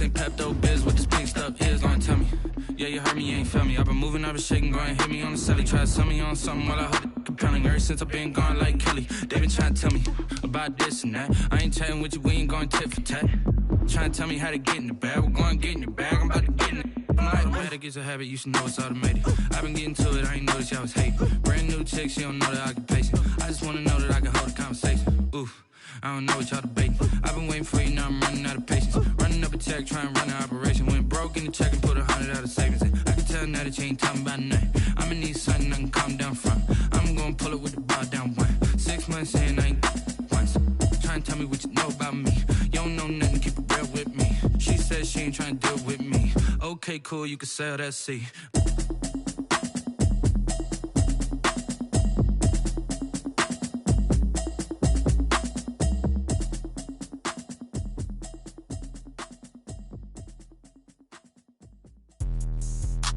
This ain't Pepto-Biz, what this pink stuff is, gonna tell me. Yeah, you heard me, you ain't felt me. I've been moving, I've been shaking, go and hit me on the celly. Try to sell me on something while I hold it compelling. Ever since I've been gone like Kelly, they been trying to tell me about this and that. I ain't chatting with you, we ain't going tit for tat. Trying to tell me how to get in the bag, we're going to get in your bag, I'm about to get in it. I'm like, the way that gets a habit, you should know it's automated. I've been getting to it, I ain't noticed y'all was hating. Brand new chick, she don't know that I can pace it. I just wanna know that I can hold a conversation. Oof, I don't know what y'all debating. I've been waiting for you, now I'm running out of patience. Running up a check, trying to run an operation. Went broke in the check and put 100 out of savings in. I can tell now that you ain't talking about nothing. I'ma need something I can calm down from. I'm gonna pull it with the bar down one. 6 months in, I ain't once. Trying to tell me what you know about me. You don't know nothing, keep it real with me. She said she ain't trying to deal with me. Okay, cool, you can sell that seat.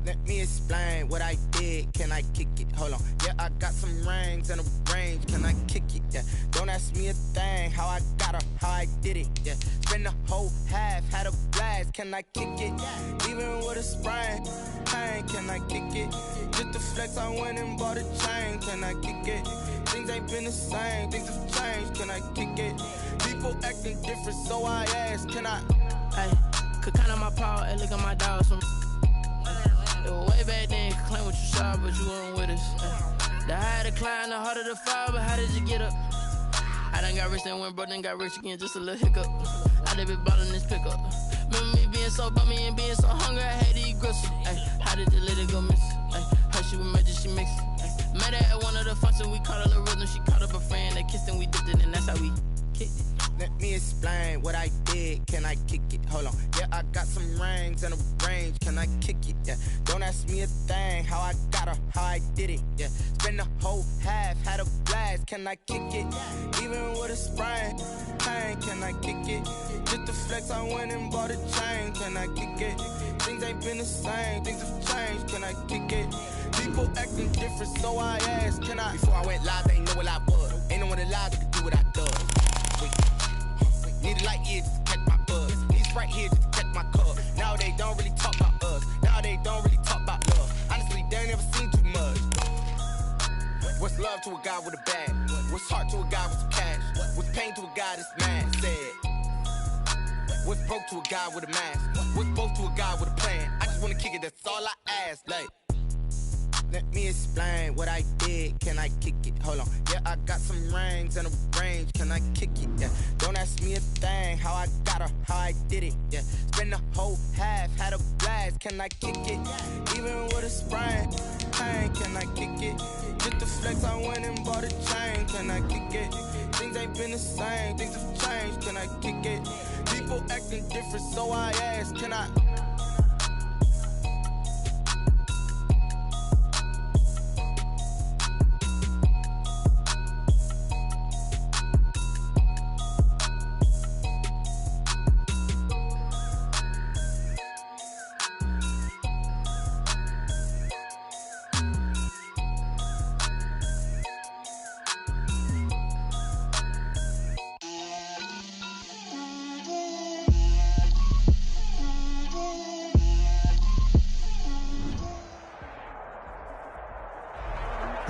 Let me explain what I did. Can I kick it? Hold on. Yeah, I got some rings and a range. Can I kick it? Yeah. Don't ask me a thing. How I got her, how I did it. Yeah. Spend the whole half, had a blast. Can I kick it? Even with a sprain. Pain, can I kick it? Just the flex, I went and bought a chain. Can I kick it? Things ain't been the same. Things have changed. Can I kick it? People acting different, so I ask. Can I? Hey, could count on my power and look at my dogs from. It was way back then, could claim what you saw, but you weren't with us. The higher the climb, the harder the fall, but how did you get up? I done got rich, then went broke, then got rich again, just a little hiccup. I done been ballin' this pickup. Remember me being so bummy and being so hungry, I had to eat gristle. Ay, how did the lady go miss? Ay, her she was magic, she mixed. Met her at one of the functions, we caught a little rhythm, she caught up a friend, they kissed and we dipped it, and that's how we kicked it. Let me explain what I did. Can I kick it? Hold on. Yeah, I got some rings and a range. Can I kick it? Yeah. Don't ask me a thing. How I got her, how I did it. Yeah. Spend the whole half, had a blast. Can I kick it? Even with a sprain. Pain, can I kick it? Just the flex, I went and bought a chain. Can I kick it? Things ain't been the same. Things have changed. Can I kick it? People acting different, so I asked. Can I? Before I went live, they ain't know what I was. Ain't no one alive that could do what I do. Need a light here just to catch my buzz. Need Sprite here just to catch my cup. Now they don't really talk about us. Now they don't really talk about love. Honestly, they ain't never seen too much. What's love to a guy with a bag? What's heart to a guy with some cash? What's pain to a guy that's mad? Said. What's broke to a guy with a mask? What's both to a guy with a plan? I just wanna kick it, that's all I ask. Like, let me explain what I did. Can I kick it? Hold on. Yeah, I got some rings and a range. Can I kick it? Yeah. Don't ask me a thing. How I got her, how I did it. Yeah. Spend the whole half, had a blast. Can I kick it? Even with a sprain. Pain, can I kick it? Just the flex, I went and bought a chain. Can I kick it? Things ain't been the same. Things have changed. Can I kick it? People acting different, so I ask. Can I?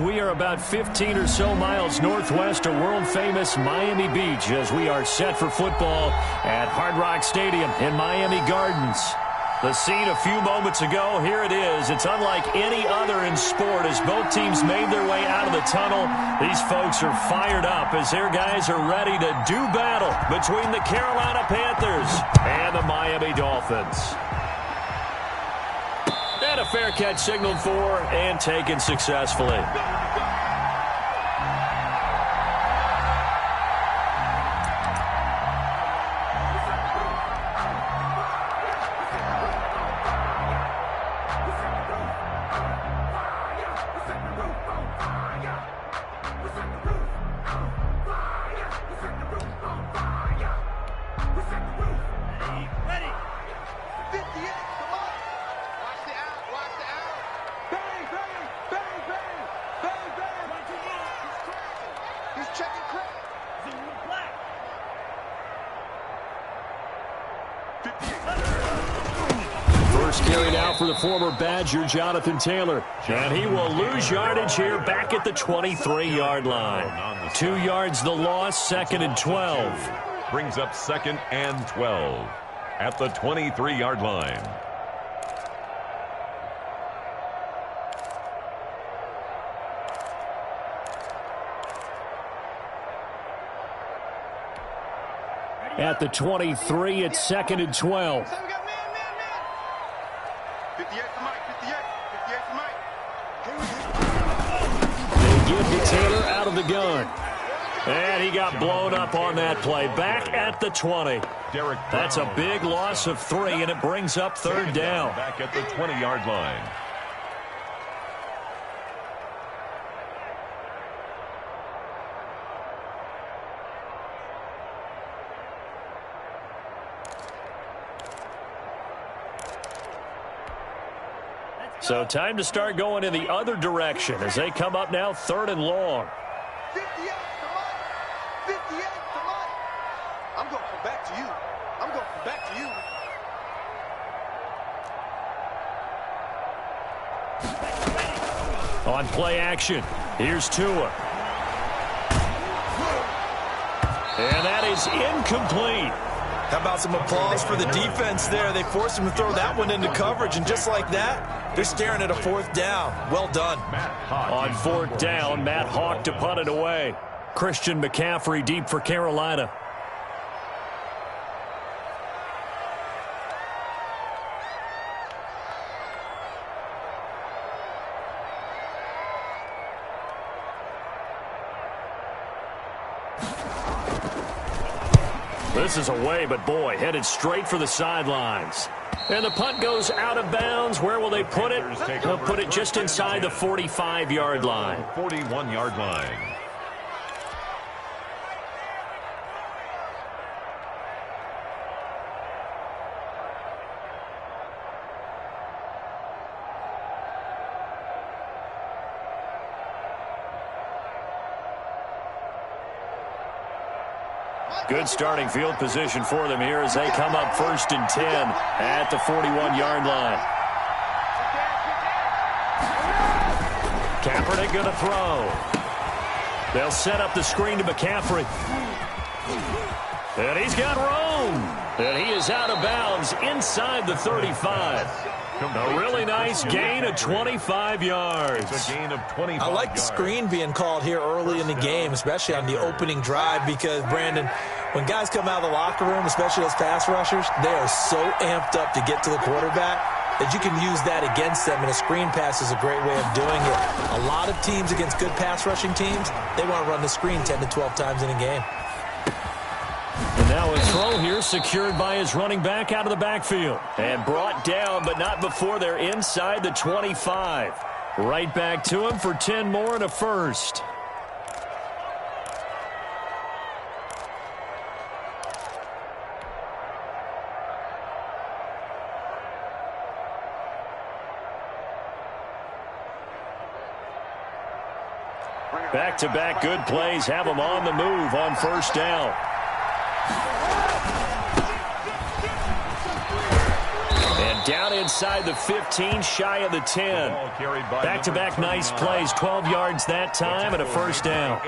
We are about 15 or so miles northwest of world-famous Miami Beach as we are set for football at Hard Rock Stadium in Miami Gardens. The scene a few moments ago, here it is. It's unlike any other in sport as both teams made their way out of the tunnel. These folks are fired up as their guys are ready to do battle between the Carolina Panthers and the Miami Dolphins. And a fair catch signaled for and taken successfully. First carry now for the former Badger, Jonathan Taylor. And he will lose yardage here back at the 23-yard line. 2 yards the loss, 2nd and 12. Brings up 2nd and 12 at the 23-yard line. At the 23, it's 2nd and 12. 58 to Mike, 58 to Mike. They give to Taylor out of the gun. And he got blown up on that play. Back at the 20. That's a big loss of 3, and it brings up 3rd down. Back at the 20-yard line. So time to start going in the other direction as they come up now 3rd and long. 58 to Mike. 58 to Mike. I'm going to come back to you. I'm going to come back to you. On play action, here's Tua. And that is incomplete. How about some applause for the defense there? They forced him to throw that one into coverage, and just like that, they're staring at a 4th down. Well done. On 4th down, Matt Hawk to punt it away. Christian McCaffrey deep for Carolina. This is away, but boy, headed straight for the sidelines. And the punt goes out of bounds. Where will they put it? They'll put it just inside the 45-yard line. 41-yard line. Good starting field position for them here as they come up 1st and 10 at the 41-yard line. Kaepernick going to throw. They'll set up the screen to McCaffrey. And he's got room. And he is out of bounds inside the 35. A really nice gain of 25 yards. It's a gain of 25 I like the screen being called here early in the game, especially on the opening drive, because, Brandon, when guys come out of the locker room, especially those pass rushers, they are so amped up to get to the quarterback that you can use that against them, and a screen pass is a great way of doing it. A lot of teams against good pass rushing teams, they want to run the screen 10 to 12 times in a game. And now a throw here secured by his running back out of the backfield. And brought down, but not before they're inside the 25. Right back to him for 10 more and a first. Back-to-back good plays have them on the move on 1st down. And down inside the 15, shy of the 10. Back-to-back nice plays, 12 yards that time and a 1st down.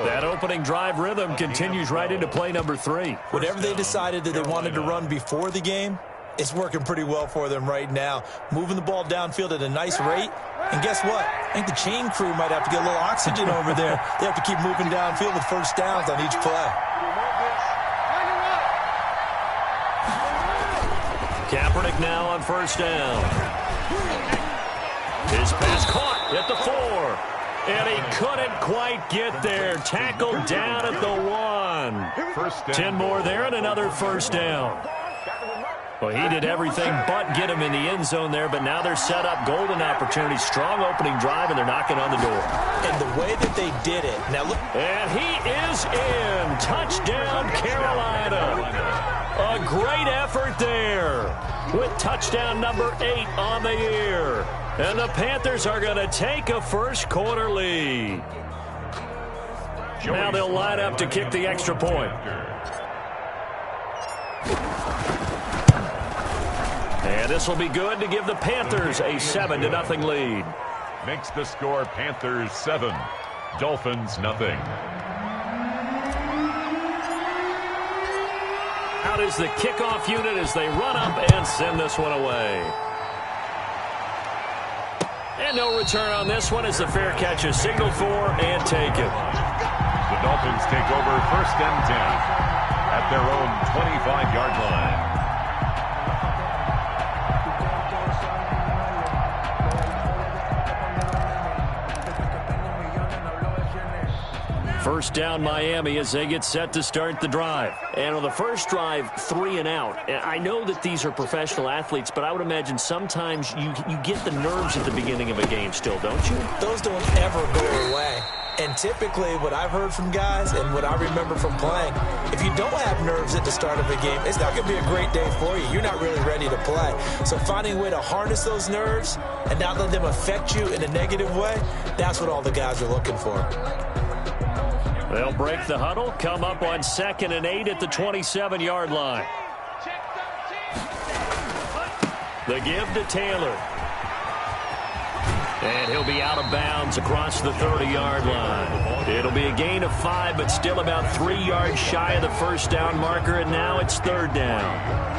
That opening drive rhythm continues right into play number 3. Whatever they decided that they wanted to run before the game, it's working pretty well for them right now. Moving the ball downfield at a nice rate. And guess what? I think the chain crew might have to get a little oxygen over there. They have to keep moving downfield with 1st downs on each play. Kaepernick now on 1st down. His pass caught at the 4. And he couldn't quite get there. Tackled down at the 1. 10 more there and another 1st down. Well, he did everything but get him in the end zone there, but now they're set up golden opportunity. Strong opening drive, and they're knocking on the door. And the way that they did it. Now look. And he is in. Touchdown, Carolina. A great effort there with touchdown number 8 on the year. And the Panthers are going to take a first quarter lead. Now they'll line up to kick the extra point. And this will be good to give the Panthers a 7-0 lead. Makes the score Panthers 7, Dolphins nothing. Out is the kickoff unit as they run up and send this one away. And no return on this one as the fair catch is signaled for and taken. The Dolphins take over 1st and 10 at their own 25-yard line. First down Miami as they get set to start the drive. And on the first drive, 3 and out. And I know that these are professional athletes, but I would imagine sometimes you get the nerves at the beginning of a game still, don't you? Those don't ever go away. And typically what I've heard from guys and what I remember from playing, if you don't have nerves at the start of a game, it's not going to be a great day for you. You're not really ready to play. So finding a way to harness those nerves and not let them affect you in a negative way, that's what all the guys are looking for. They'll break the huddle, come up on 2nd and 8 at the 27-yard line. The give to Taylor. And he'll be out of bounds across the 30-yard line. It'll be a gain of 5, but still about 3 yards shy of the first down marker, and now it's 3rd down.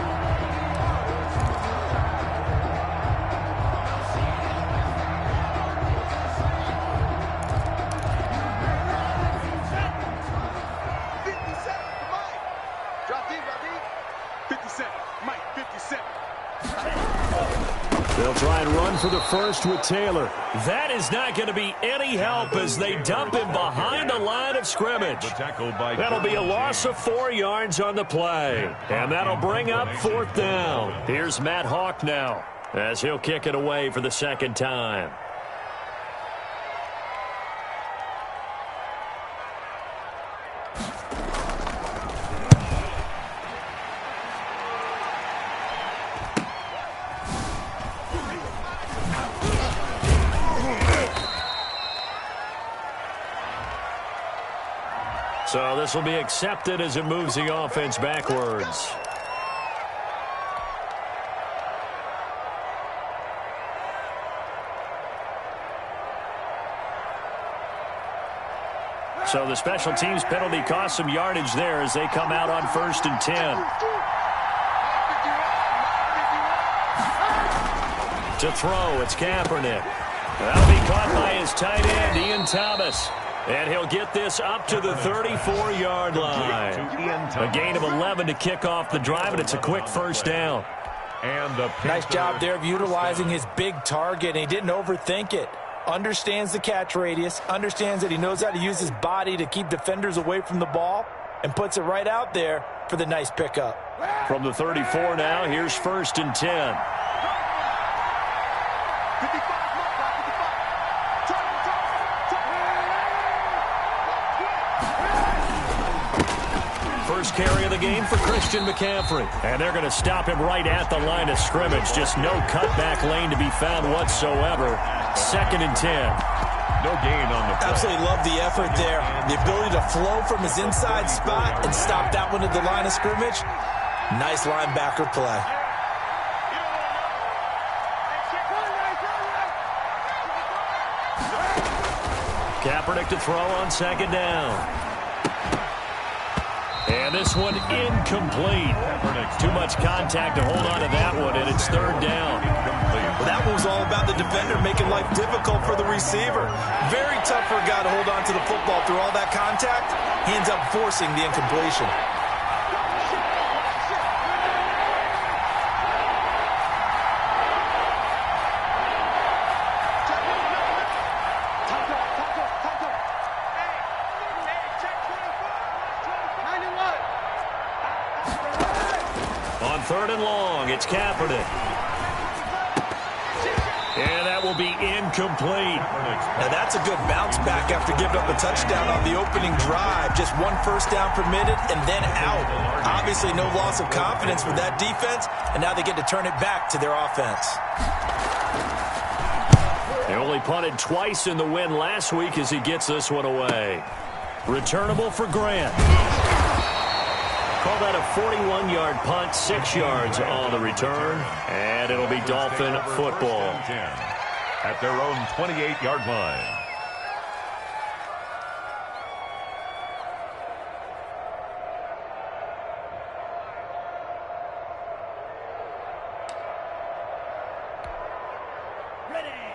They'll try and run for the first with Taylor. That is not going to be any help as they dump him behind the line of scrimmage. That'll be a loss of 4 yards on the play. And that'll bring up 4th down. Here's Matt Hawk now as he'll kick it away for the 2nd time. So this will be accepted as it moves the offense backwards. So the special teams penalty cost some yardage there as they come out on 1st and 10. To throw, it's Kaepernick. That'll be caught by his tight end, Ian Thomas. And he'll get this up to the 34-yard line. A gain of 11 to kick off the drive, and it's a quick 1st down. And nice job there of utilizing his big target. He didn't overthink it. Understands the catch radius, understands that he knows how to use his body to keep defenders away from the ball, and puts it right out there for the nice pickup. From the 34 now, here's 1st and 10. First carry of the game for Christian McCaffrey. And they're going to stop him right at the line of scrimmage. Just no cutback lane to be found whatsoever. 2nd and 10. No gain on the play. Absolutely love the effort there. The ability to flow from his inside spot and stop that one at the line of scrimmage. Nice linebacker play. Kaepernick to throw on 2nd down. And this one incomplete. Too much contact to hold on to that one, and it's 3rd down. Well, that one was all about the defender making life difficult for the receiver. Very tough for a guy to hold on to the football through all that contact. He ends up forcing the incompletion. On 3rd and long, it's Kaepernick. And that will be incomplete. Now that's a good bounce back after giving up a touchdown on the opening drive. Just 1 first down permitted and then out. Obviously no loss of confidence with that defense, and now they get to turn it back to their offense. They only punted twice in the win last week as he gets this one away. Returnable for Grant. Call that a 41-yard punt, 6 yards on the return, and it'll be Dolphin football. At their own 28-yard line.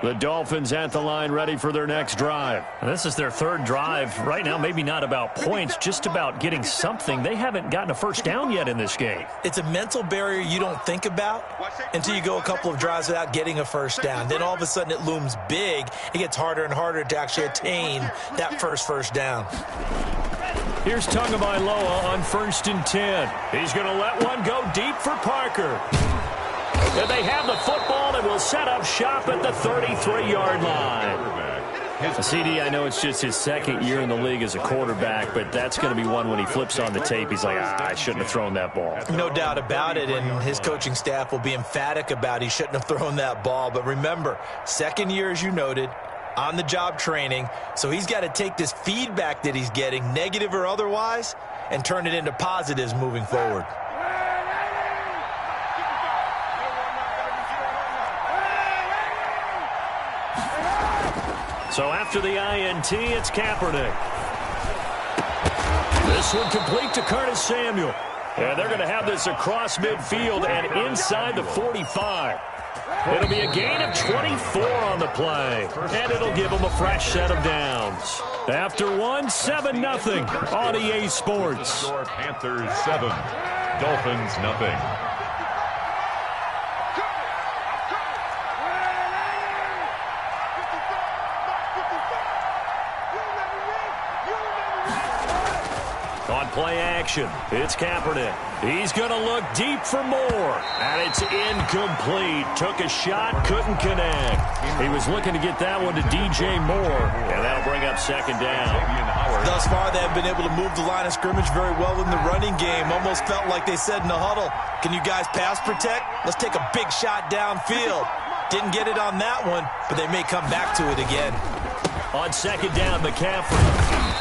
The Dolphins at the line, ready for their next drive. And this is their third drive. Right now, maybe not about points, just about getting something. They haven't gotten a first down yet in this game. It's a mental barrier you don't think about until you go a couple of drives without getting a first down. Then all of a sudden it looms big. It gets harder and harder to actually attain that first down. Here's Timbo504WB on 1st and 10. He's going to let one go deep for Parker. And they have the football and will set up shop at the 33-yard line. CD, I know it's just his second year in the league as a quarterback, but that's going to be one when he flips on the tape. He's like, I shouldn't have thrown that ball. No doubt about it, and his coaching staff will be emphatic about he shouldn't have thrown that ball. But remember, second year, as you noted, on-the-job training, so he's got to take this feedback that he's getting, negative or otherwise, and turn it into positives moving forward. So after the INT, it's Kaepernick. This one complete to Curtis Samuel. And they're going to have this across midfield and inside the 45. It'll be a gain of 24 on the play. And it'll give them a fresh set of downs. After one, 7-0 on EA Sports. Panthers 7, Dolphins nothing. On play action, it's Kaepernick. He's going to look deep for more, and it's incomplete. Took a shot, couldn't connect. He was looking to get that one to DJ Moore, and that'll bring up second down. Thus far, they have been able to move the line of scrimmage very well in the running game. Almost felt like they said in the huddle, can you guys pass protect? Let's take a big shot downfield. Didn't get it on that one, but they may come back to it again. On second down, McCaffrey.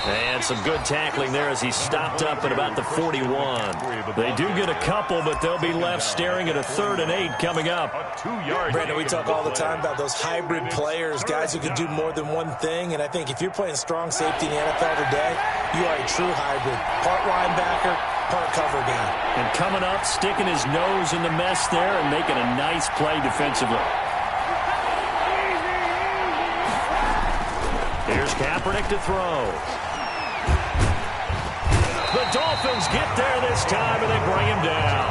And some good tackling there as he stopped up at about the 41. They do get a couple, but they'll be left staring at a 3rd and 8 coming up. Brandon, we talk all the time about those hybrid players, guys who can do more than one thing. And I think if you're playing strong safety in the NFL today, you are a true hybrid. Part linebacker, part cover guy. And coming up, sticking his nose in the mess there and making a nice play defensively. Here's Kaepernick to throw. The Dolphins get there this time, and they bring him down.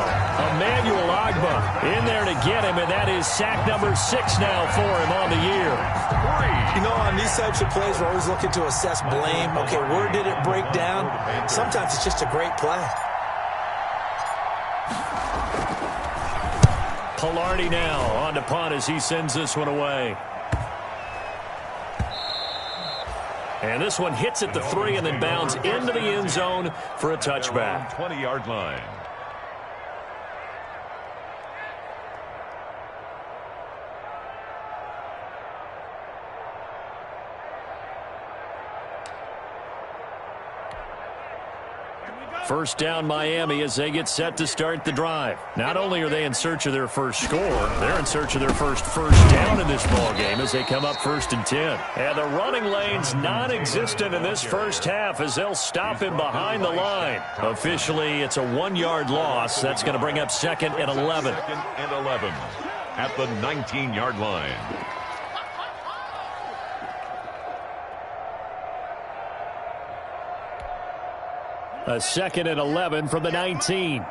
Emmanuel Ogbah in there to get him, and that is sack number 6 now for him on the year. You know, on these types of plays, we're always looking to assess blame. Okay, where did it break down? Sometimes it's just a great play. Pilardi now on to punt as he sends this one away. And this one hits at the 3 and then bounds into the end zone for a touchback. 20-yard line. First down Miami as they get set to start the drive. Not only are they in search of their first score, they're in search of their first down in this ball game as they come up 1st and 10. And the running lane's non-existent in this first half as they'll stop him behind the line. Officially, it's a 1-yard loss. That's going to bring up 2nd and 11. 2nd and 11 at the 19-yard line. A 2nd and 11 from the 19.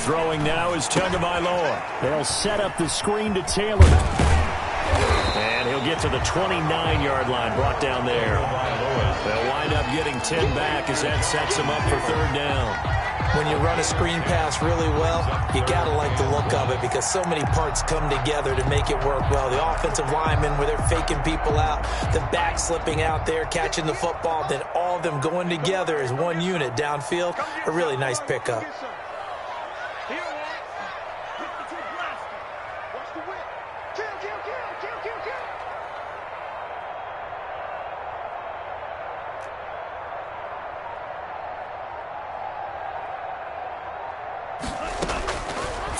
Throwing now is Timbo504WB. They'll set up the screen to Taylor. And he'll get to the 29-yard line, brought down there. They'll wind up getting 10 back as that sets them up for 3rd down. When you run a screen pass really well, you got to like the look of it because so many parts come together to make it work well. The offensive linemen, where they're faking people out, the back slipping out there, catching the football, then all of them going together as one unit downfield. A really nice pickup.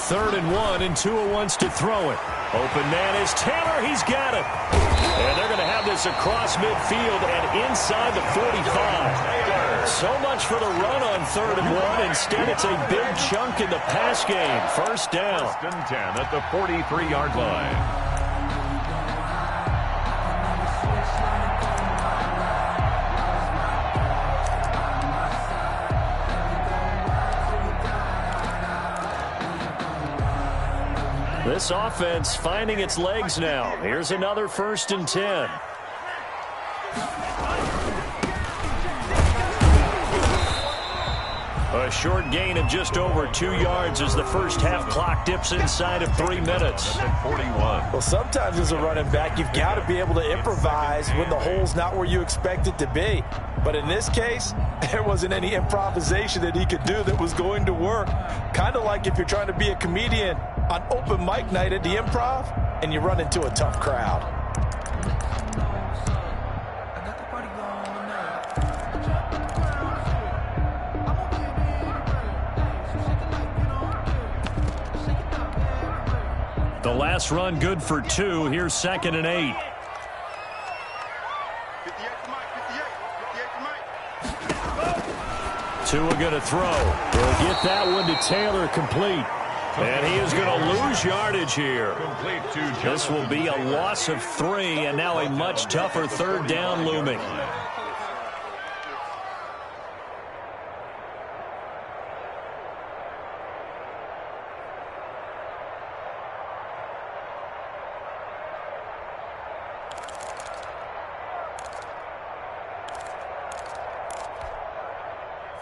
3rd and 1, and Tua wants to throw it. Open man is Taylor. He's got it. And they're going to have this across midfield and inside the 45. So much for the run on 3rd and 1. Instead, it's a big chunk in the pass game. First down. 1st and 10 at the 43-yard line. This offense finding its legs now. Here's another 1st and 10. A short gain of just over 2 yards as the first half clock dips inside of 3 minutes. 41. Well, sometimes as a running back, you've got to be able to improvise when the hole's not where you expect it to be. But in this case, there wasn't any improvisation that he could do that was going to work. Kind of like if you're trying to be a comedian on open mic night at the Improv and you run into a tough crowd. The last run good for 2. Here's 2nd and 8. Tua going to throw. He'll get that one to Taylor, complete. And he is going to lose yardage here. This will be a loss of 3, and now a much tougher 3rd down looming.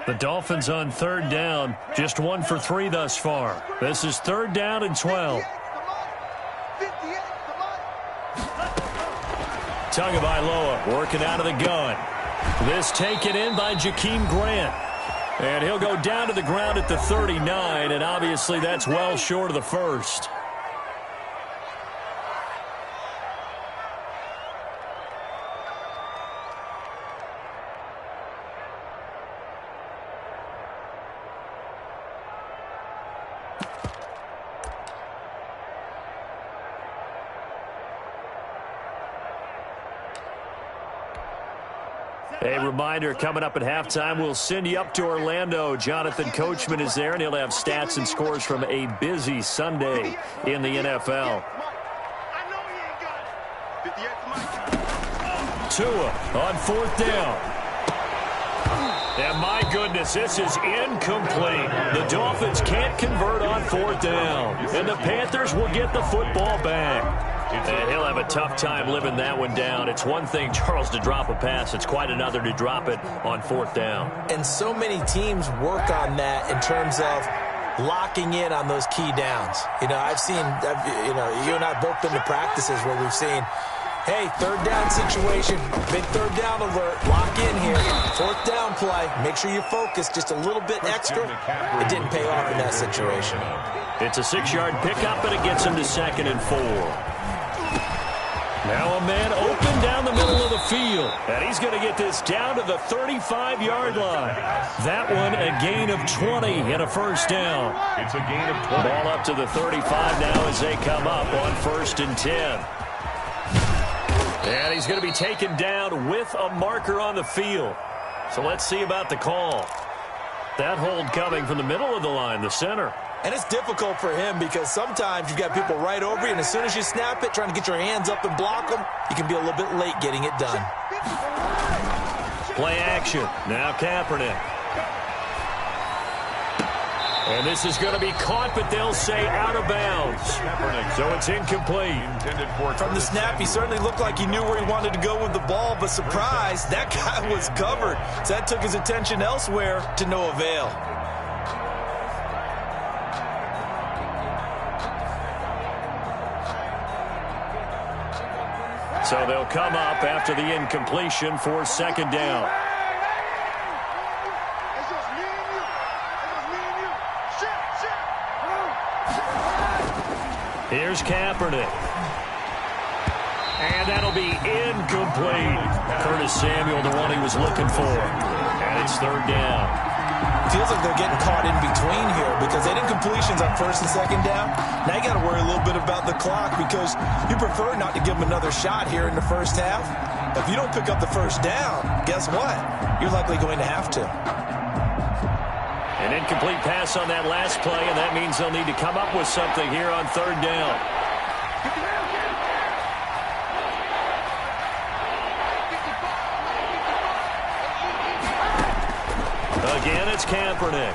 The Dolphins on 3rd down, just 1 for 3 thus far. This is 3rd down and 12. Tagovailoa working out of the gun. This taken in by Jakeem Grant. And he'll go down to the ground at the 39, and obviously that's well short of the first. A reminder, coming up at halftime, we'll send you up to Orlando. Jonathan Coachman is there, and he'll have stats and scores from a busy Sunday in the NFL. Tua on 4th down. And my goodness, this is incomplete. The Dolphins can't convert on 4th down. And the Panthers will get the football back. And he'll have a tough time living that one down. It's one thing, Charles, to drop a pass. It's quite another to drop it on 4th down. And so many teams work on that in terms of locking in on those key downs. You know, you and I have both been to practices where we've seen, hey, 3rd down situation, big 3rd down alert, lock in here, 4th down play, make sure you focus just a little bit extra. It didn't pay off in that situation. It's a 6-yard pickup, and it gets him to 2nd and 4. Now a man open down the middle of the field. And he's going to get this down to the 35-yard line. That one a gain of 20 and a 1st down. It's a gain of 20. Ball up to the 35 now as they come up on 1st and 10. And he's going to be taken down with a marker on the field. So let's see about the call. That hold coming from the middle of the line, the center. And it's difficult for him because sometimes you've got people right over you, and as soon as you snap it, trying to get your hands up and block them, you can be a little bit late getting it done. Play action. Now Kaepernick. And this is going to be caught, but they'll say out of bounds. So it's incomplete. From the snap, he certainly looked like he knew where he wanted to go with the ball, but surprise, that guy was covered. So that took his attention elsewhere to no avail. So they'll come up after the incompletion for 2nd down. Here's Kaepernick. And that'll be incomplete. Curtis Samuel, the one he was looking for. And it's 3rd down. feels like they're getting caught in between here because they didn't completions on first and second down. Now you got to worry a little bit about the clock because you prefer not to give them another shot here in the first half. If you don't pick up the first down, guess what? You're likely going to have to. An incomplete pass on that last play, and that means they'll need to come up with something here on third down. Again, it's Kaepernick.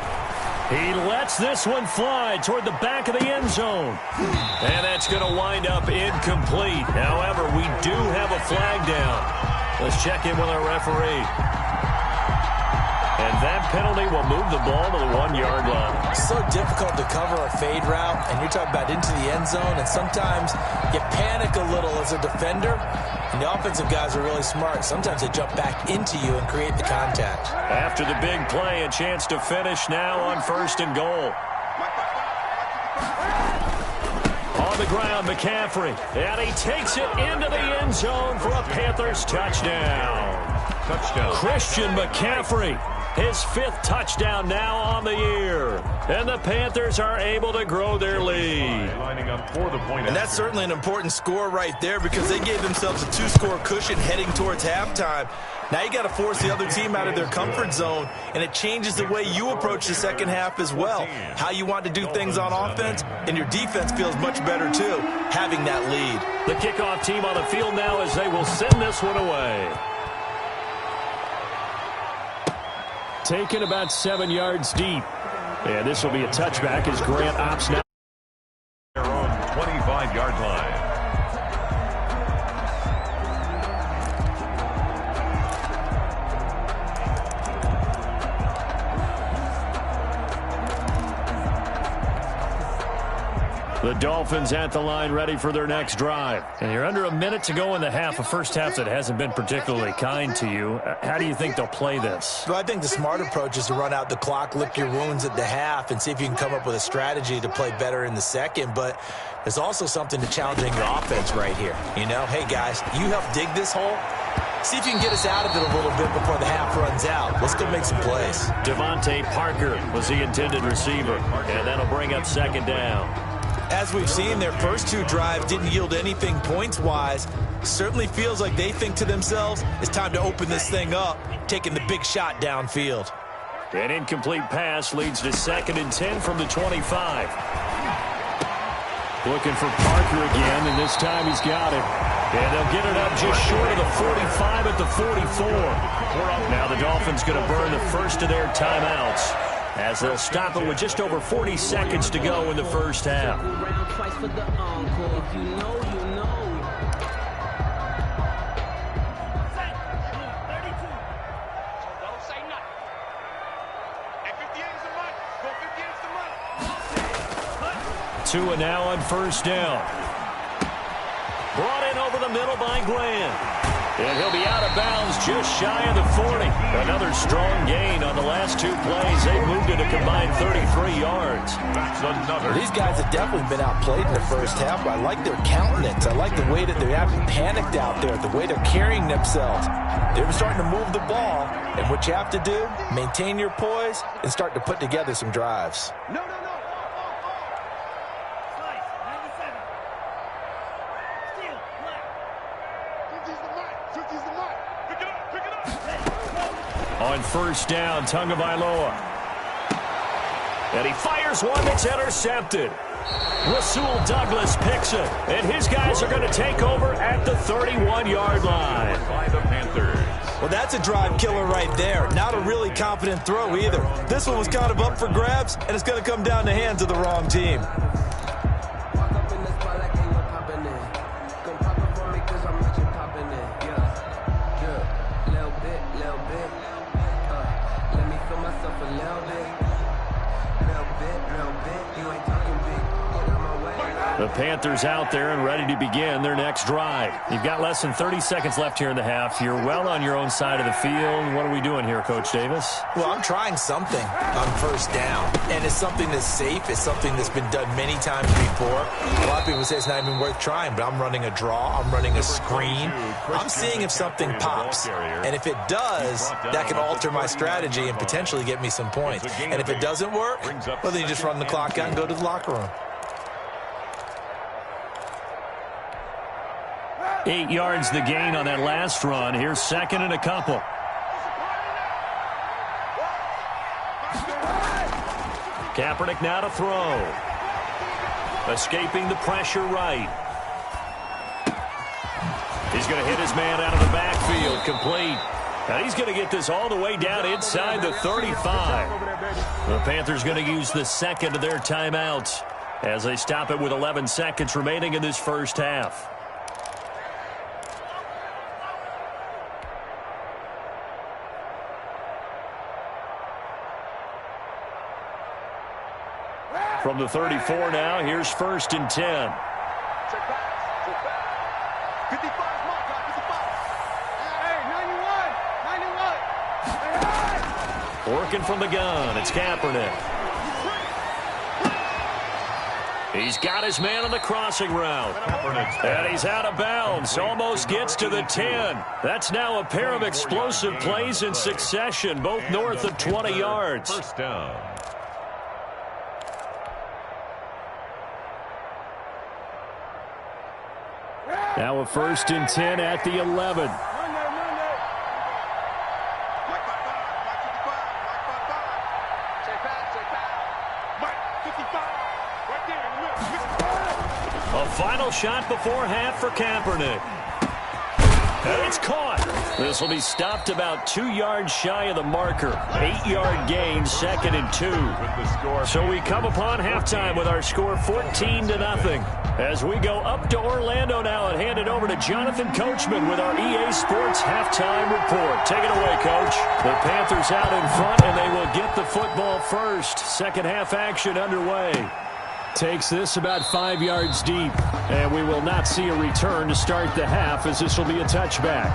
He lets this one fly toward the back of the end zone. And that's going to wind up incomplete. However, we do have a flag down. Let's check in with our referee. And that penalty will move the ball to the 1-yard line. So difficult to cover a fade route, and you're talking about into the end zone, and sometimes you panic a little as a defender, and the offensive guys are really smart. Sometimes they jump back into you and create the contact. After the big play, a chance to finish now on first and goal. On the ground, McCaffrey, and he takes it into the end zone for a Panthers touchdown. Christian McCaffrey. His 5th touchdown now on the year. And the Panthers are able to grow their lead. And that's certainly an important score right there because they gave themselves a 2-score cushion heading towards halftime. Now you got to force the other team out of their comfort zone, and it changes the way you approach the second half as well. How you want to do things on offense, and your defense feels much better too, having that lead. The kickoff team on the field now as they will send this one away. Taken about 7 yards deep. And this will be a touchback as Grant opts now. Their own 25-yard line. The Dolphins at the line ready for their next drive. And you're under a minute to go in the half, a first half that hasn't been particularly kind to you. How do you think they'll play this? Well, I think the smart approach is to run out the clock, lick your wounds at the half, and see if you can come up with a strategy to play better in the second. But there's also something to challenging your offense right here. You know, hey, guys, you help dig this hole. See if you can get us out of it a little bit before the half runs out. Let's go make some plays. Devontae Parker was the intended receiver, and that'll bring up second down. As we've seen, their first 2 drives didn't yield anything points-wise. Certainly feels like they think to themselves, it's time to open this thing up, taking the big shot downfield. An incomplete pass leads to 2nd and 10 from the 25. Looking for Parker again, and this time he's got it. And they'll get it up just short of the 45 at the 44. Now the Dolphins going to burn the first of their timeouts, as they'll stop it with just over 40 seconds to go in the first half. Tua now on first down. Brought in over the middle by Glenn. And he'll be out of bounds just shy of the 40. Another strong gain on the last 2 plays. They moved it a combined 33 yards. That's another. These guys have definitely been outplayed in the first half, but I like their countenance. I like the way that they're having panicked out there, the way they're carrying themselves. They're starting to move the ball, and what you have to do, maintain your poise and start to put together some drives. On first down, Tagovailoa. And he fires one that's intercepted. Rasul Douglas picks it, and his guys are going to take over at the 31-yard line. By the Panthers. Well, that's a drive killer right there. Not a really confident throw either. This one was kind of up for grabs, and it's going to come down the hands of the wrong team. The Panthers out there and ready to begin their next drive. You've got less than 30 seconds left here in the half. You're well on your own side of the field. What are we doing here, Coach Davis? Well, I'm trying something on first down, and it's something that's safe. It's something that's been done many times before. A lot of people say it's not even worth trying, but I'm running a draw. I'm running a screen. I'm seeing if something pops, and if it does, that can alter my strategy and potentially get me some points. And if it doesn't work, well, then you just run the clock out and go to the locker room. 8 yards the gain on that last run. Here's second and a couple. Kaepernick now to throw. Escaping the pressure right. He's going to hit his man out of the backfield. Complete. And he's going to get this all the way down inside the 35. The Panthers going to use the second of their timeouts as they stop it with 11 seconds remaining in this first half. From the 34 now, here's first and 10. Working from the gun, it's Kaepernick. He's got his man on the crossing route. And he's out of bounds, almost gets to the 10. That's now a pair of explosive plays in succession, both north of 20 yards. First down. Now a first and 10 at the 11. A final shot before half for Kaepernick. And it's caught. This will be stopped about 2 yards shy of the marker. 8-yard gain, second and 2. So we come upon halftime with our score 14-0. As we go up to Orlando now and hand it over to Jonathan Coachman with our EA Sports halftime report. Take it away, Coach. The Panthers out in front, and they will get the football first. Second half action underway. Takes this about 5 yards deep, and we will not see a return to start the half as this will be a touchback.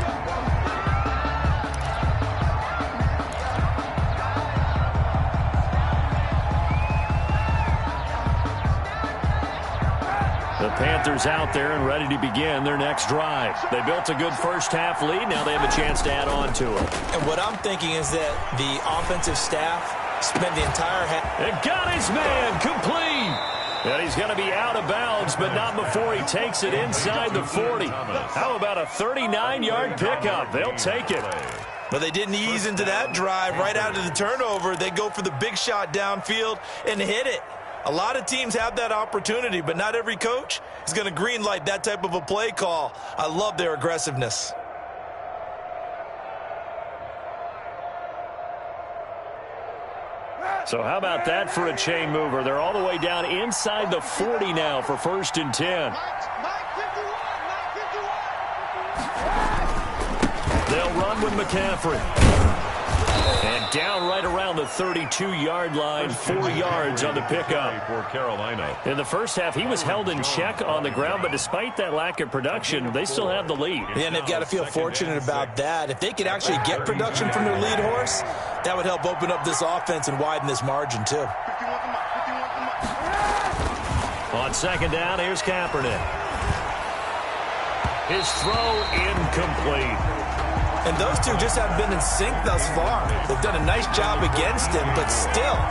The Panthers out there and ready to begin their next drive. They built a good first half lead. Now they have a chance to add on to it. And what I'm thinking is that the offensive staff spent the entire half. And got his man complete. And he's going to be out of bounds, but not before he takes it inside the 40. How about a 39-yard pickup? They'll take it. But they didn't ease into that drive right out of the turnover. They go for the big shot downfield and hit it. A lot of teams have that opportunity, but not every coach is going to green light that type of a play call. I love their aggressiveness. So how about that for a chain mover? They're all the way down inside the 40 now for first and 10. They'll run with McCaffrey. And down right around the 32-yard line, 4 yards on the pickup. For Carolina. In the first half, he was held in check on the ground, but despite that lack of production, they still have the lead. Yeah, and they've got to feel fortunate about that. If they could actually get production from their lead horse, that would help open up this offense and widen this margin, too. On second down, here's Kaepernick. His throw incomplete. And those two just haven't been in sync thus far. They've done a nice job against him, but still,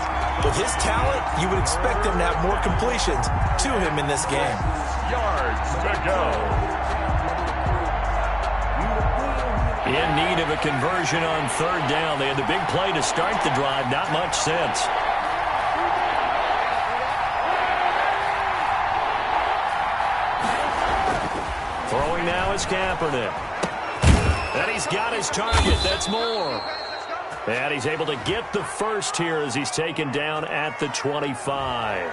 with his talent, you would expect them to have more completions to him in this game. Yards to go. In need of a conversion on third down. They had the big play to start the drive. Not much sense. Throwing now is Kaepernick. And he's got his target. That's more. And he's able to get the first here as he's taken down at the 25.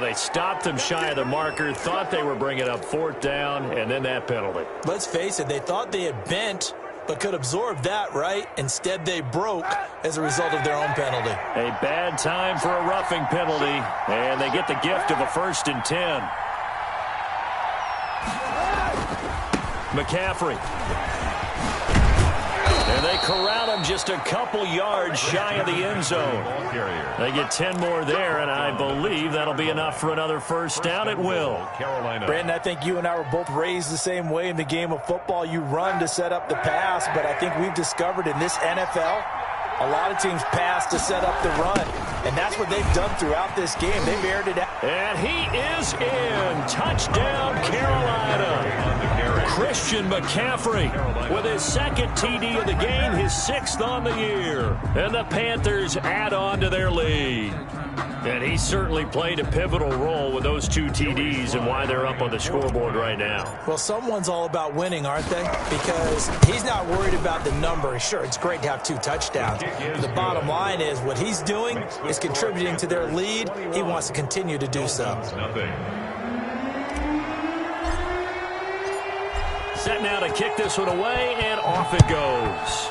They stopped him shy of the marker, thought they were bringing up fourth down, and then that penalty. Let's face it, they thought they had bent, but could absorb that, right? Instead, they broke as a result of their own penalty. A bad time for a roughing penalty, and they get the gift of a first and 10. McCaffrey. And they corral him just a couple yards shy of the end zone. They get 10 more there, and I believe that'll be enough for another first down. It will. Brandon, I think you and I were both raised the same way in the game of football. You run to set up the pass, but I think we've discovered in this NFL, a lot of teams pass to set up the run, and that's what they've done throughout this game. They've aired it out. And he is in. Touchdown, Carolina. Christian McCaffrey with his second TD of the game, his 6th on the year. And the Panthers add on to their lead. And he certainly played a pivotal role with those 2 TDs and why they're up on the scoreboard right now. Well, someone's all about winning, aren't they? Because he's not worried about the number. Sure, it's great to have 2 touchdowns. The bottom line is what he's doing is contributing to their lead. He wants to continue to do so. Set now to kick this one away, and off it goes.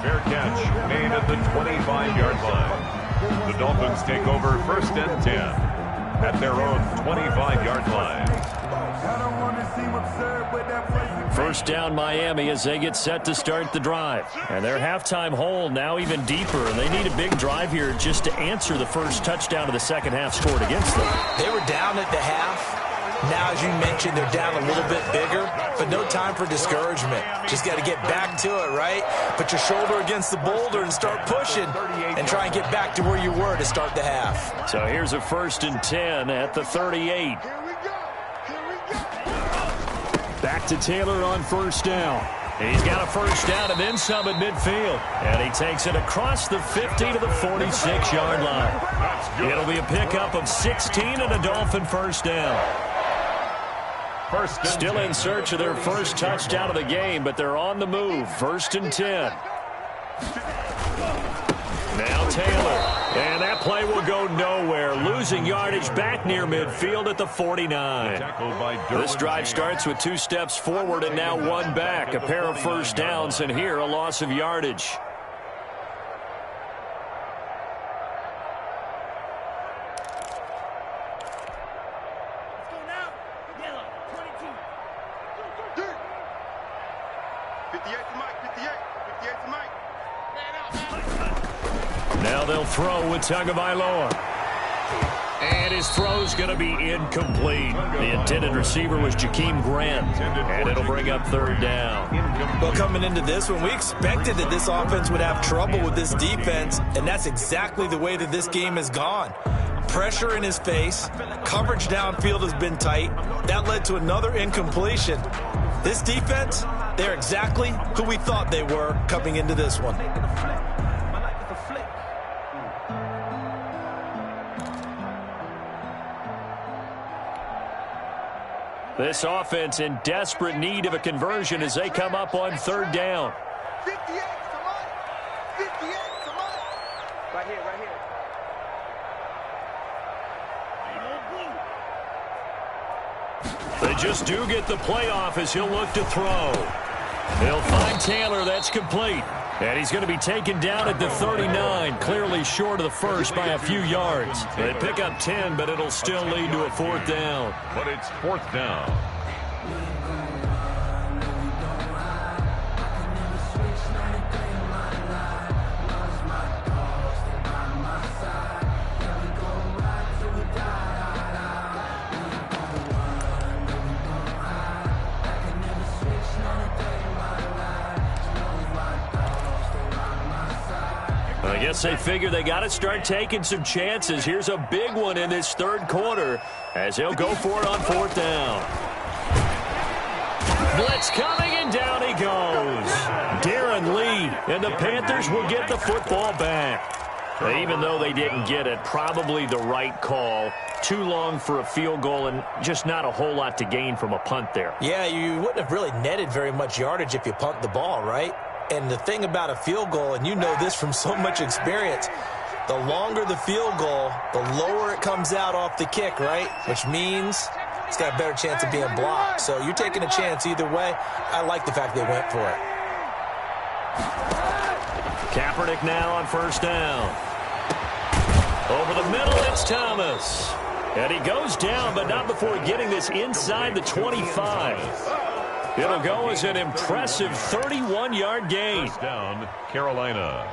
Fair catch made at the 25-yard line. The Dolphins take over 1st and 10 at their own 25-yard line. First down Miami as they get set to start the drive. And their halftime hole now even deeper, and they need a big drive here just to answer the first touchdown of the second half scored against them. They were down at the half. Now, as you mentioned, they're down a little bit bigger, but no time for discouragement. Just got to get back to it, right? Put your shoulder against the boulder and start pushing and try and get back to where you were to start the half. So here's a 1st and 10 at the 38. Back to Taylor on first down. He's got a first down and then some at midfield. And he takes it across the 50 to the 46-yard line. It'll be a pickup of 16 and a Dolphin first down. Still in search of their first touchdown of the game, but they're on the move. 1st and 10. Now Taylor. And that play will go nowhere. Losing yardage back near midfield at the 49. This drive starts with 2 steps forward and now 1 back. A pair of first downs, and here a loss of yardage. Now they'll throw with Tagovailoa. And his throw's going to be incomplete. The intended receiver was Jakeem Grant. And it'll bring up 3rd down. Well, coming into this one, we expected that this offense would have trouble with this defense, and that's exactly the way that this game has gone. Pressure in his face. Coverage downfield has been tight. That led to another incompletion. This defense, they're exactly who we thought they were coming into this one. This offense in desperate need of a conversion as they come up on 3rd down. 58, come on. 58, come on. Right here, right here. They just do get the playoff as he'll look to throw. He'll find Taylor. That's complete. And he's going to be taken down at the 39, clearly short of the first by a few yards. They pick up 10, but it'll still lead to a 4th down. But it's 4th down. I guess they figure they got to start taking some chances. Here's a big one in this 3rd quarter as he'll go for it on 4th down. Blitz coming, and down he goes. Darren Lee, and the Panthers will get the football back. Even though they didn't get it, probably the right call. Too long for a field goal and just not a whole lot to gain from a punt there. Yeah, you wouldn't have really netted very much yardage if you punt the ball, right? And the thing about a field goal, and you know this from so much experience, the longer the field goal, the lower it comes out off the kick, right? Which means it's got a better chance of being blocked. So you're taking a chance either way. I like the fact they went for it. Kaepernick now on 1st down. Over the middle, it's Thomas. And he goes down, but not before getting this inside the 25. It'll go as an impressive 31-yard gain. First down, Carolina.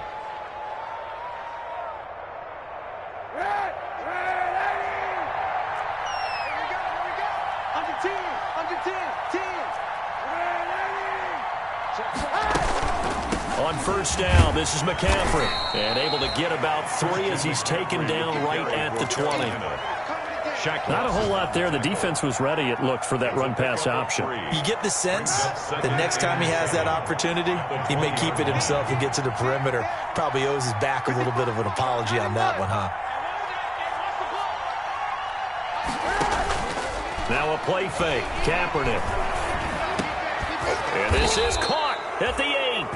On first down, this is McCaffrey. And able to get about 3 as he's taken down right at the 20. Not a whole lot there. The defense was ready, it looked, for that run-pass option. You get the sense that next time he has that opportunity, he may keep it himself and get to the perimeter. Probably owes his back a little bit of an apology on that one, huh? Now a play fake. Kaepernick. And this is caught at the 8.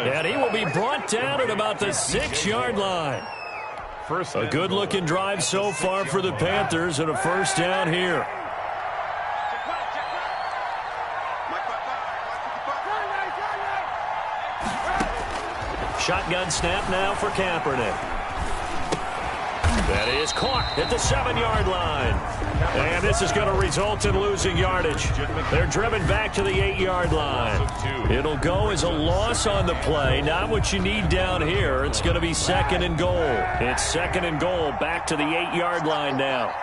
And he will be brought down at about the 6-yard line. A good-looking drive so far for the Panthers, and a first down here. Shotgun snap now for Kaepernick. That is caught at the 7-yard line. And this is going to result in losing yardage. They're driven back to the 8-yard line. It'll go as a loss on the play. Not what you need down here. It's going to be 2nd and goal. It's 2nd and goal back to the 8-yard line now.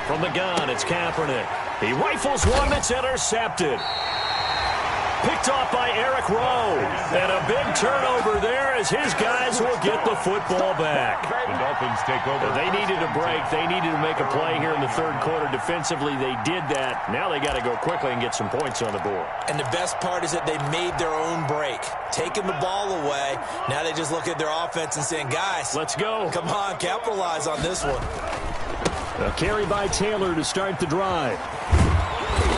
From the gun, it's Kaepernick. He rifles one that's intercepted. Picked off by Eric Rowe. And a big turnover there as his guys will get the football back. The Dolphins take over. They needed a break. They needed to make a play here in the 3rd quarter. Defensively, they did that. Now they got to go quickly and get some points on the board. And the best part is that they made their own break. Taking the ball away. Now they just look at their offense and saying, guys, let's go. Come on, capitalize on this one. A carry by Taylor to start the drive.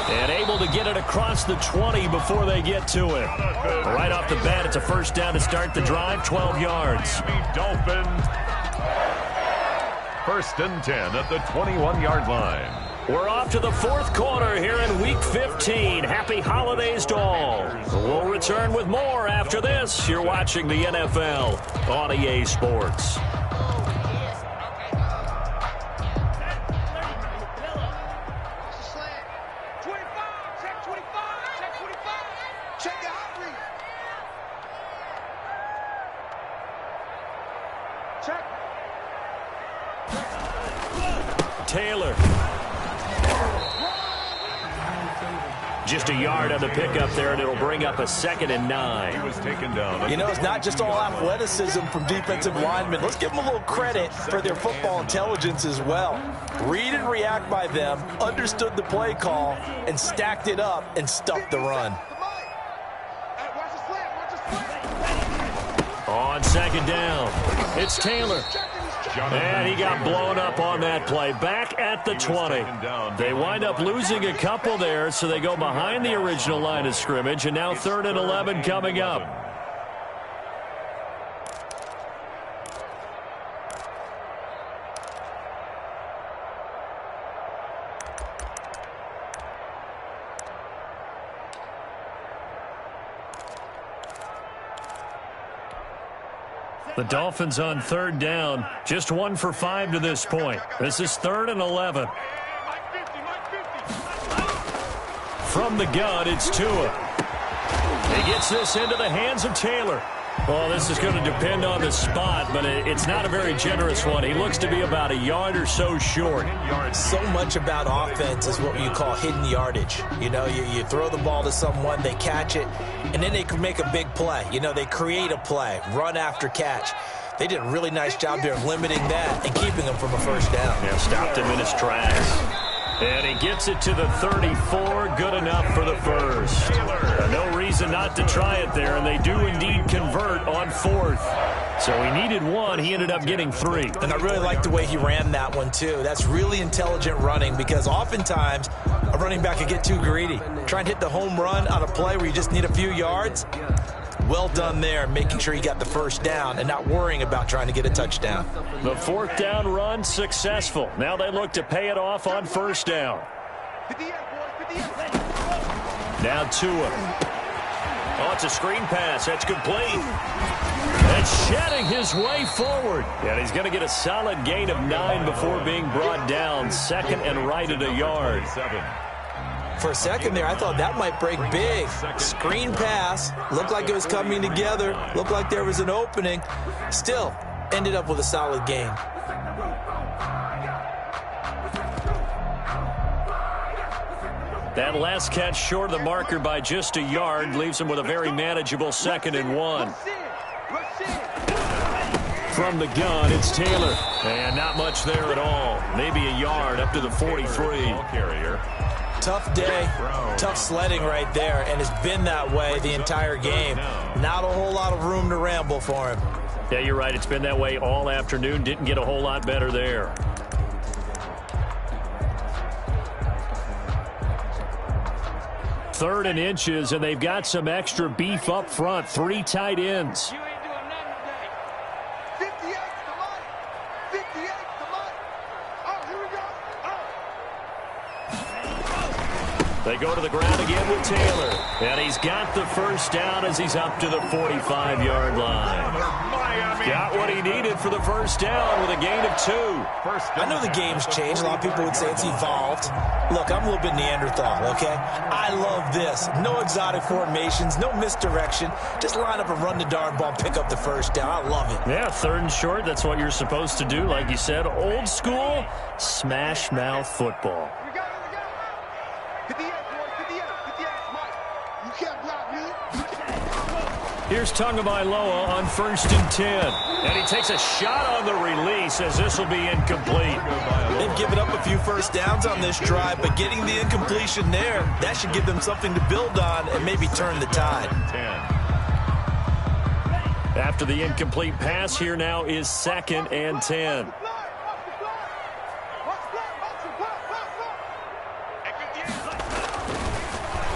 And able to get it across the 20 before they get to it. Right off the bat, it's a first down to start the drive, 12 yards. Dolphins. 1st and 10 at the 21-yard line. We're off to the 4th quarter here in Week 15. Happy holidays to all. We'll return with more after this. You're watching the NFL on EA Sports. Taylor. Just a yard on the pickup there, and it'll bring up a 2nd and 9. He was taken down. You know, it's not just all athleticism from defensive linemen. Let's give them a little credit for their football intelligence as well. Read and react by them, understood the play call, and stacked it up and stuffed the run. On 2nd down, it's Taylor. And he got blown up on that play. Back at the 20. They wind up losing a couple there, so they go behind the original line of scrimmage, and now 3rd and 11 coming up. The Dolphins on 3rd down, just 1 for 5 to this point. This is 3rd and 11. From the gun, it's Tua. He gets this into the hands of Taylor. Well, this is going to depend on the spot, but it's not a very generous one. He looks to be about a yard or so short. So much about offense is what you call hidden yardage. You know, you throw the ball to someone, they catch it, and then they can make a big play. You know, they create a play, run after catch. They did a really nice job there of limiting that and keeping him from a first down. Yeah, stopped him in his tracks. And he gets it to the 34, good enough for the first. No reason not to try it there, and they do indeed convert on 4th. So he needed 1, he ended up getting 3. And I really like the way he ran that one, too. That's really intelligent running, because oftentimes a running back can get too greedy. Try and hit the home run on a play where you just need a few yards. Well done there, making sure he got the first down and not worrying about trying to get a touchdown. The 4th down run successful. Now they look to pay it off on 1st down. Now Tua. Oh, it's a screen pass. That's complete. And shedding his way forward. And he's going to get a solid gain of 9 before being brought down. Second and right at a yard. For a second there, I thought that might break big. Screen pass. Looked like it was coming together. Looked like there was an opening. Still, ended up with a solid gain. That last catch short of the marker by just a yard leaves him with a very manageable 2nd and 1. From the gun, it's Taylor. And not much there at all. Maybe a yard up to the 43. Tough day, tough sledding right there, and it's been that way the entire game. Not a whole lot of room to ramble for him. Yeah, you're right. It's been that way all afternoon. Didn't get a whole lot better there. Third and inches, and they've got some extra beef up front. 3 tight ends. They go to the ground again with Taylor. And he's got the first down as he's up to the 45-yard line. Got what he needed for the first down with a gain of 2. I know the game's changed. A lot of people would say it's evolved. Look, I'm a little bit Neanderthal, okay? I love this. No exotic formations, no misdirection. Just line up and run the darn ball, pick up the first down. I love it. Yeah, 3rd and short. That's what you're supposed to do. Like you said, old school, smash mouth football. Here's Tagovailoa on 1st and 10. And he takes a shot on the release as this will be incomplete. They've given up a few first downs on this drive, but getting the incompletion there, that should give them something to build on and maybe turn the tide. After the incomplete pass, here now is 2nd and 10.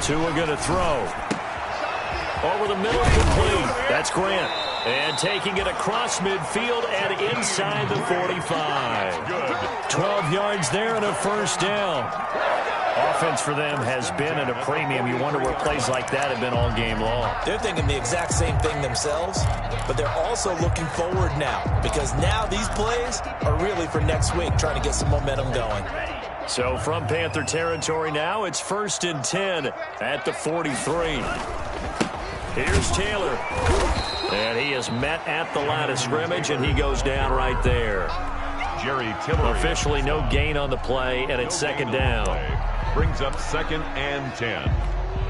Tua going to throw. Over the middle, complete. That's Grant. And taking it across midfield and inside the 45. 12 yards there and a first down. Offense for them has been at a premium. You wonder where plays like that have been all game long. They're thinking the exact same thing themselves, but they're also looking forward now because now these plays are really for next week, trying to get some momentum going. So from Panther territory now, it's 1st and 10 at the 43. Here's Taylor. And he is met at the line of scrimmage, and he goes down right there. Jerry Tillery. Officially no gain on the play, and it's 2nd down. Brings up 2nd and 10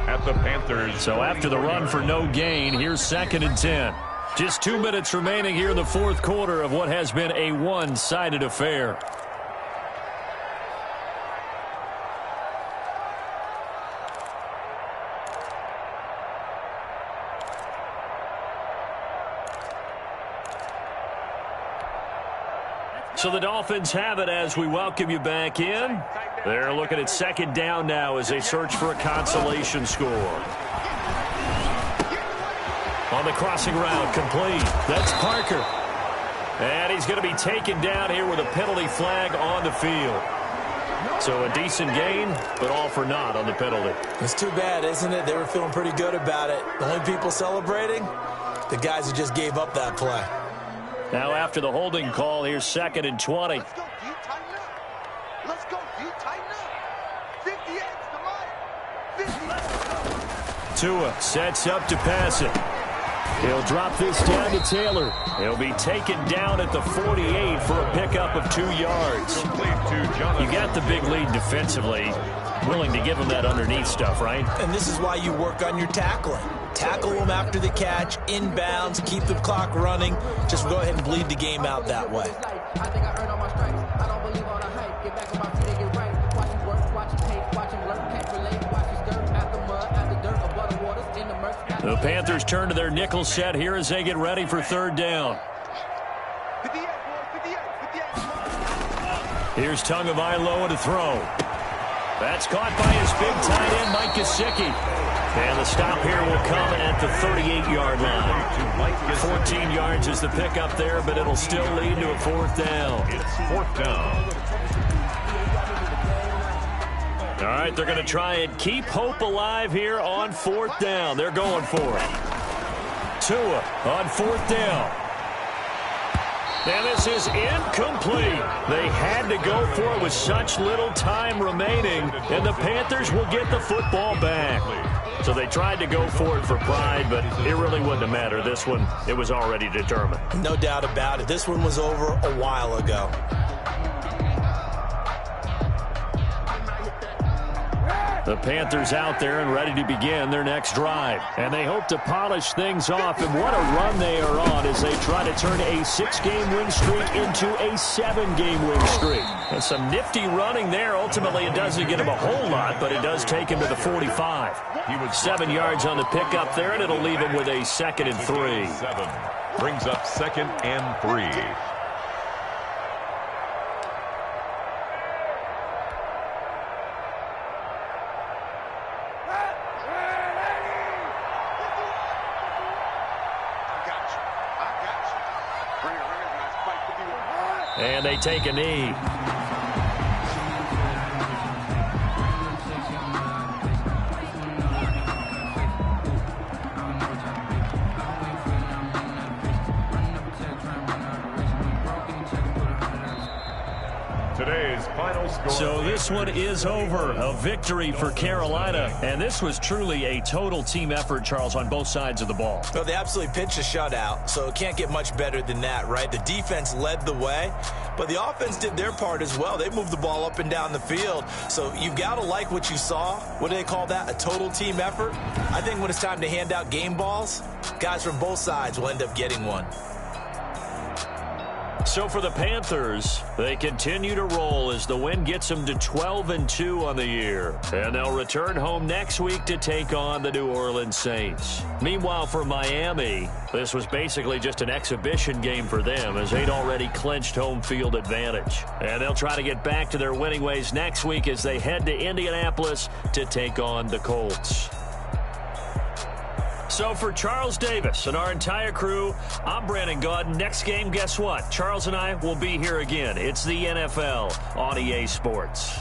at the Panthers. So after the run for no gain, here's 2nd and 10. Just 2 minutes remaining here in the 4th quarter of what has been a one-sided affair. So the Dolphins have it as we welcome you back in. They're looking at 2nd down now as they search for a consolation score. On the crossing route, complete. That's Parker. And he's going to be taken down here with a penalty flag on the field. So a decent gain, but all for naught on the penalty. It's too bad, isn't it? They were feeling pretty good about it. The only people celebrating, the guys who just gave up that play. Now after the holding call, here's 2nd and 20. Let's go, do you tighten up? Let's go, do you tighten up? 58's the money. 50. Tua sets up to pass it. He'll drop this down to Taylor. He'll be taken down at the 48 for a pickup of 2 yards. You got the big lead defensively. Willing to give him that underneath stuff, right? And this is why you work on your tackling. Tackle them after the catch, inbounds, keep the clock running. Just go ahead and bleed the game out that way. The Panthers turn to their nickel set here as they get ready for 3rd down. Here's Tagovailoa to throw. That's caught by his big tight end, Mike Gesicki. And the stop here will come at the 38-yard line. 14 yards is the pickup there, but it'll still lead to a 4th down. It's 4th down. All right, they're going to try and keep hope alive here on 4th down. They're going for it. Tua on 4th down. And this is incomplete. They had to go for it with such little time remaining, and the Panthers will get the football back. So they tried to go for it for pride, but it really wouldn't have mattered. This one, it was already determined. No doubt about it. This one was over a while ago. The Panthers out there and ready to begin their next drive. And they hope to polish things off. And what a run they are on as they try to turn a 6-game win streak into a 7-game win streak. And some nifty running there. Ultimately, it doesn't get him a whole lot, but it does take him to the 45. He was 7 yards on the pickup there, and it'll leave him with a 2nd and 3. 7 brings up 2nd and 3. And they take a knee. Today's final score. So this one is over. A victory for Carolina. And this was truly a total team effort, Charles, on both sides of the ball. Well, they absolutely pitched a shutout, so it can't get much better than that, right? The defense led the way, but the offense did their part as well. They moved the ball up and down the field. So you've got to like what you saw. What do they call that? A total team effort? I think when it's time to hand out game balls, guys from both sides will end up getting one. So for the Panthers, they continue to roll as the win gets them to 12-2 on the year. And they'll return home next week to take on the New Orleans Saints. Meanwhile, for Miami, this was basically just an exhibition game for them as they'd already clinched home field advantage. And they'll try to get back to their winning ways next week as they head to Indianapolis to take on the Colts. So for Charles Davis and our entire crew, I'm Brandon Gaudin. Next game, guess what? Charles and I will be here again. It's the NFL on EA Sports.